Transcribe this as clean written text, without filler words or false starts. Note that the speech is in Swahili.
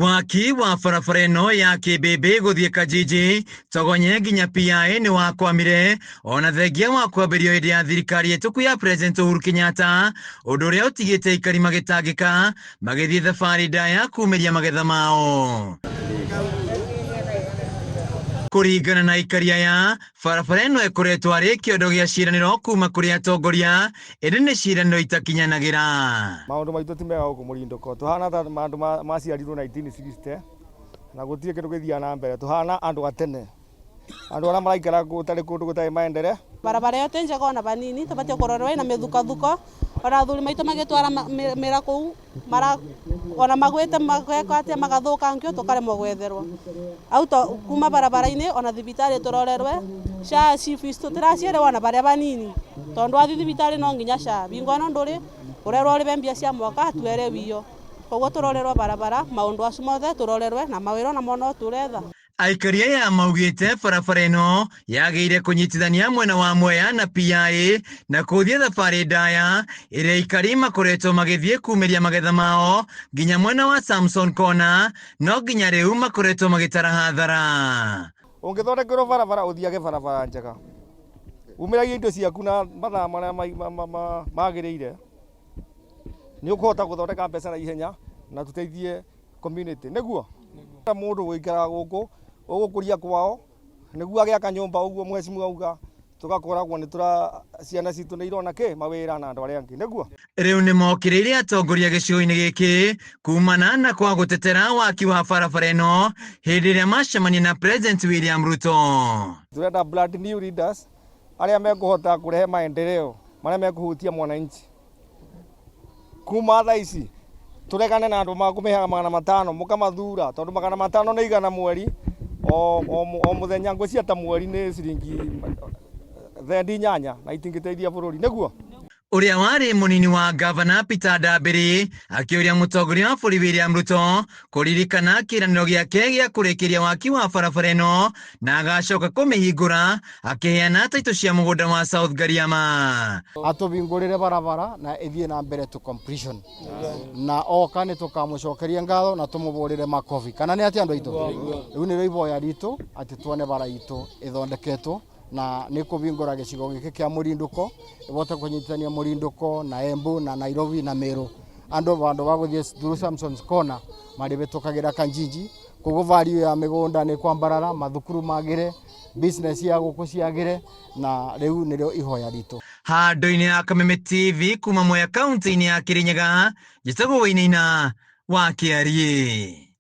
Waki wa barabara ĩno ya Kĩbĩbĩ gũthiĩ Kajiji Togonye nginya PIA nĩ wakwamire ona thengia wa kwambĩrĩrio hĩndĩ ya thirikari hetũku ya President Uhuru Kenyatta, ũndũ ũrĩa ũtigĩte aikari magĩtangĩka magĩthiĩ thabarĩ ndaya kumĩria magetha mao. Kũringana na aikari aya, barabara ĩno ĩkoretwo arĩ kĩondo gĩa ciĩranĩro kuma kũrĩ atongoria, ĩndĩ nĩ ciĩranĩro itakinyanagĩra. Maũndũ maitũ ti mega gũkũ Mũrindũko, tuhana ta maũndũ maciarirwo 1960 na gũtirĩ kĩndũ gĩthiaga na mbere, tuhana andũ a tene, andũ arĩa maraikara gũtarĩ kũndũ gũtarĩ maendeleo. Barabara yote njega ona banini tũbatie kũrorwo na mĩthukathuko, ona athuri maitũ magĩtwara mĩra kũu ona magwĩte mageka atĩa magathũkangio tũkaremwo gwetherwo. Au kuma barabara-inĩ ona thibitarĩ tũrorerwe, SHA fees tũtiracierewo ona barĩa banini, tondũ athi thibitarĩ no nginya SHA bingo no ndũrĩ ũrerwo ũrĩbe mbia cia mwaka tuere wio. Koguo tũrorerwo barabara, maũndũ acio mothe tũrorerwe na mawĩra na mono tũretha. Aikari aya maugĩte barabara ĩno yagĩrĩire kũnyitithania mwena wa Mwea na PIA na kũthiĩ thabarĩ ndaya ĩrĩa aikari makoretwo magĩthiĩ kumĩria magetha mao nginya mwena wa Samson Corner, no nginya rĩu makoretwo magĩtara hathara. Ũngĩthondekerwo barabara ũthiage barabara njega, umĩragia indo ciaku na mathaa marĩa magĩrĩire, nĩ ũkũhota gũthondeka mbeca na ihenya na tũteithie community. Nĩguo mũndũ gũikara gũkũ ũgũkũria kwao nĩguo agĩaka nyũmba ũguo mheshimiwa auga, tugakoragwo nĩ ciana citũ nĩ irona mawĩra na andũ arĩa angĩ. Nĩguo rĩu nĩ mokĩrĩire atongoria gĩcigo-inĩ gĩkĩ kumana na kwa gũtetera waki wa barabara ĩno hĩndĩ ĩrĩa macemania na President William Ruto. Tũrenda blood new leaders arĩa mekũhota kũrehe maendeleo marĩa mekũhutia mwananchi. Kuma thaa ici turegane na andũ makũmĩhaga 500 mũkamathura, tondũ 500 nĩ igana mweri, o mũthenya ngwĩcia ta mweri nĩ ciringi 8 na itingĩteithia bũrũri. Nĩguo ũrĩa warĩ mũnini wa gavana Peter Ndambĩri akĩũria mũtongoria wa bũrũri William Ruto kũririkana kĩĩranĩro gĩake gĩa kũrĩkĩria waki wa barabara ĩno na agacoka kũmĩhingũra akĩheana taitũ cia mũgũnda wa South Gariama. Atũbingũrĩre barabara na ĩthiĩ na mbere to completion, na oka nĩ tũkamũcokeria ngatho na tũmũbũrĩre makobi. Kana nĩ atĩ andũ aitũ rĩu nĩ iboya ritũ atĩ tuone bara itũ ĩthondeketwo na nĩ kũbingũra gĩcigo gĩkĩ kĩa Mũrindũko, ĩbote kũnyitithania Mũrindũko na Embu na Nairobi na Meru. Andũ bandũ bagũthiĩ through Samson's Corner marĩbĩtũkagĩra Kajiji, koguo value ya mĩgũnda nĩ kwambarara, mathukuru magĩre, business ya gũkũ ciagĩre, na rĩu nĩrĩo ihoya ritũ. Handũ-inĩ ya Kameme TV kuma Mwea kaunti-inĩ ya Kirinyaga, njĩtagwo Wainaina wa Kĩarie.